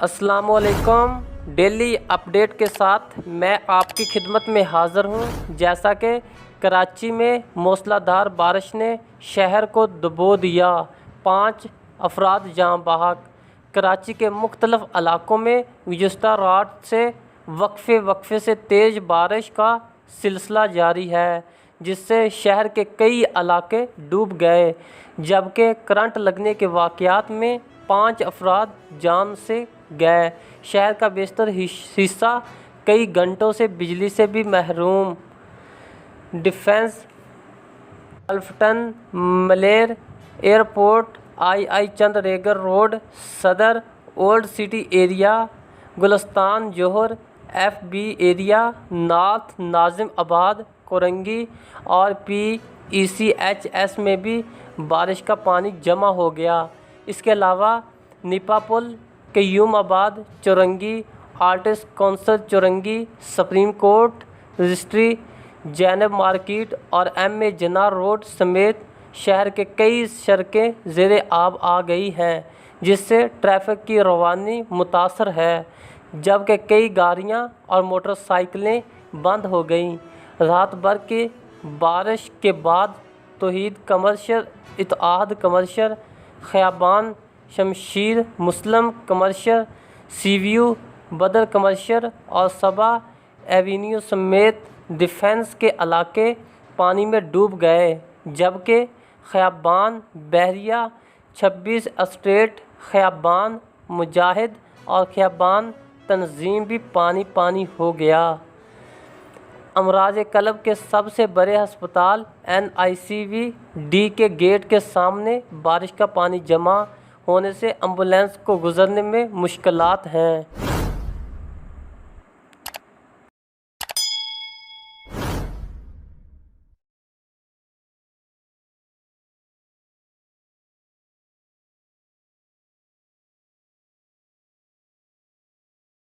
السلام علیکم۔ Daily update کے ساتھ میں آپ کی خدمت میں حاضر ہوں۔ جیسا کہ کراچی میں موسلا دھار بارش نے شہر کو ڈبو دیا، 5 افراد جاں بحق۔ کراچی کے مختلف علاقوں میں گزشتہ رات سے وقفے سے تیز بارش کا سلسلہ جاری ہے، جس سے شہر کے کئی علاقے ڈوب گئے، جبکہ کرنٹ لگنے کے واقعات میں 5 افراد جان سے گئے۔ شہر کا بیشتر حصہ کئی گھنٹوں سے بجلی سے بھی محروم۔ ڈیفنس الفٹن، ملیر ایئرپورٹ، آئی چندریگر روڈ، صدر، اولڈ سٹی ایریا، گلستان جوہر، ایف بی ایریا، نارتھ ناظم آباد، کورنگی اور پی ای سی ایچ ایس میں بھی بارش کا پانی جمع ہو گیا۔ اس کے علاوہ نیپا پل، قیوم آباد، چورنگی، arts council چورنگی، supreme court registry, زینب مارکیٹ اور ایم اے جناح روڈ سمیت شہر کے کئی سڑکیں زیر آب آ گئی ہیں، جس سے ٹریفک کی روانی متاثر ہے، جبکہ کئی گاڑیاں اور موٹر سائیکلیں بند ہو گئیں۔ رات بھر کی بارش کے بعد توحید کمرشل، اتحاد کمرشل، خیابان شمشیر، مسلم کمرشل، سی ویو، بدر کمرشل اور صبا ایونیو سمیت ڈیفنس کے علاقے پانی میں ڈوب گئے، جبکہ خیابان بحریہ، 26 اسٹریٹ، خیابان مجاہد اور خیابان تنظیم بھی پانی ہو گیا۔ امراض قلب کے سب سے بڑے ہسپتال این آئی سی وی ڈی کے گیٹ کے سامنے بارش کا پانی جمع ہونے سے ایمبولینس کو گزرنے میں مشکلات ہیں۔